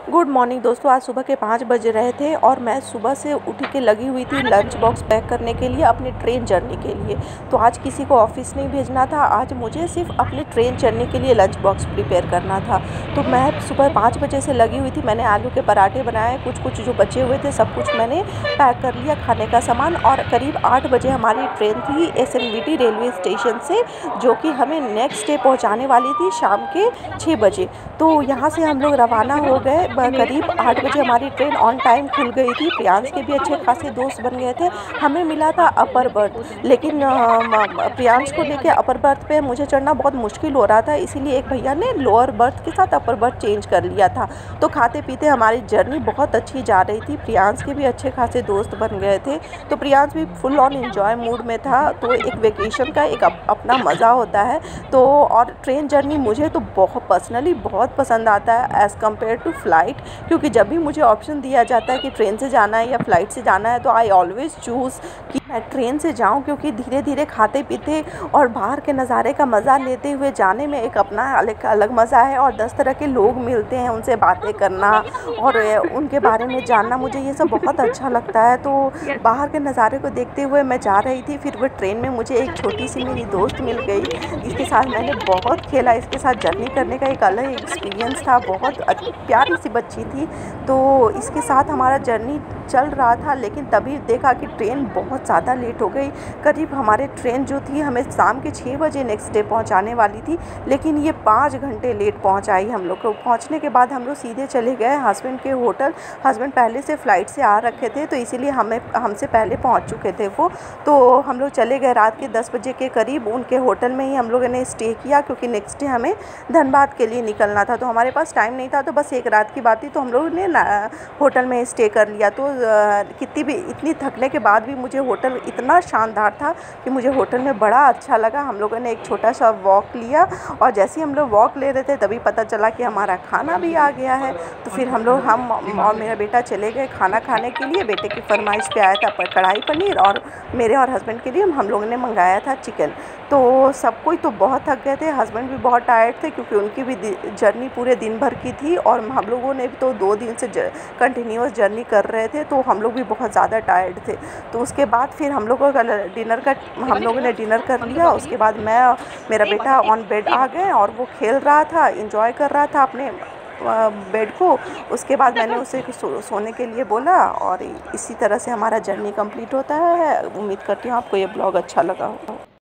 Good morning दोस्तों। आज सुबह के 5 बज रहे थे और मैं सुबह से उठ के लगी हुई थी लंच बॉक्स पैक करने के लिए अपनी ट्रेन जर्नी के लिए। तो आज किसी को ऑफिस नहीं भेजना था, आज मुझे सिर्फ अपनी ट्रेन जर्नी के लिए लंच बॉक्स प्रिपेयर करना था। तो मैं सुबह 5 बजे से लगी हुई थी। मैंने आलू के पराठे बनाए, कुछ जो बचे हुए थे सब कुछ मैंने पैक कर लिया खाने का सामान। और करीब 8 बजे हमारी ट्रेन थी एसएनबीटी रेलवे स्टेशन से, जो कि हमें नेक्स्ट डे पहुँचाने वाली थी शाम के 6 बजे। तो यहाँ से हम लोग रवाना हो गए। करीब 8 बजे हमारी ट्रेन ऑन टाइम खुल गई थी। प्रियांश के भी अच्छे खासे दोस्त बन गए थे। हमें मिला था अपर बर्थ, लेकिन प्रियांश को लेके अपर बर्थ पे मुझे चढ़ना बहुत मुश्किल हो रहा था, इसीलिए एक भैया ने लोअर बर्थ के साथ अपर बर्थ चेंज कर लिया था। तो खाते पीते हमारी जर्नी बहुत अच्छी जा रही थी। प्रियांश के भी अच्छे खासे दोस्त बन गए थे, तो प्रियांश भी फुल ऑन एंजॉय मूड में था। तो एक वेकेशन का एक अपना मज़ा होता है। तो और ट्रेन जर्नी मुझे तो बहुत पर्सनली बहुत पसंद आता है एज़ कम्पेयर टू फ़्लाइट, क्योंकि जब भी मुझे ऑप्शन दिया जाता है कि ट्रेन से जाना है या फ़्लाइट से जाना है, तो आई ऑलवेज़ चूज़ कि मैं ट्रेन से जाऊं, क्योंकि धीरे धीरे खाते पीते और बाहर के नज़ारे का मज़ा लेते हुए जाने में एक अपना अलग मज़ा है। और 10 तरह के लोग मिलते हैं, उनसे बातें करना और उनके बारे में जानना, मुझे ये सब बहुत अच्छा लगता है। तो बाहर के नज़ारे को देखते हुए मैं जा रही थी। फिर वो ट्रेन में मुझे एक छोटी सी मेरी दोस्त मिल गई, इसके साथ मैंने बहुत खेला। इसके साथ जर्नी करने का एक अलग एक्सपीरियंस था। बहुत प्यारी सी बच्ची थी। तो इसके साथ हमारा जर्नी चल रहा था, लेकिन तभी देखा कि ट्रेन बहुत ज़्यादा लेट हो गई। करीब हमारे ट्रेन जो थी हमें शाम के 6 बजे नेक्स्ट डे पहुंचाने वाली थी, लेकिन ये 5 घंटे लेट पहुंचाई हम लोग को। पहुंचने के बाद हम लोग सीधे चले गए हस्बैंड के होटल। हस्बैंड पहले से फ़्लाइट से आ रखे थे, तो इसीलिए हमसे पहले पहुँच चुके थे वो। तो हम लोग चले गए रात के 10 बजे के करीब उनके होटल में ही हम लोगों ने स्टे किया, क्योंकि नेक्स्ट डे हमें धनबाद के लिए निकलना था। तो हमारे पास टाइम नहीं था, तो बस एक रात की बात थी, तो हम लोगों ने होटल में स्टे कर लिया। तो इतनी थकने के बाद भी मुझे होटल इतना शानदार था कि मुझे होटल में बड़ा अच्छा लगा। हम लोगों ने एक छोटा सा वॉक लिया, और जैसे ही हम लोग वॉक ले रहे थे तभी पता चला कि हमारा खाना भी आ गया है। तो फिर हम और मेरा बेटा चले गए खाना खाने के लिए। बेटे की फरमाइश पे आया था कढ़ाई पनीर, और मेरे और हस्बैंड के लिए हम लोगों ने मंगाया था चिकन। तो सब कोई तो बहुत थक गए थे, हस्बैंड भी बहुत टायर्ड थे, क्योंकि उनकी भी जर्नी पूरे दिन भर की थी, और हम लोगों ने भी तो 2 दिन से कंटिन्यूअस जर्नी कर रहे थे, तो हम लोग भी बहुत ज़्यादा टायर्ड थे। तो उसके बाद फिर हम लोगों का हम लोगों ने डिनर कर लिया। उसके बाद मैं और मेरा बेटा ऑन बेड आ गए, और वो खेल रहा था, इंजॉय कर रहा था अपने बेड को। उसके बाद मैंने उसे सोने के लिए बोला, और इसी तरह से हमारा जर्नी कंप्लीट होता है। उम्मीद करती हूँ आपको ये ब्लॉग अच्छा लगा होगा।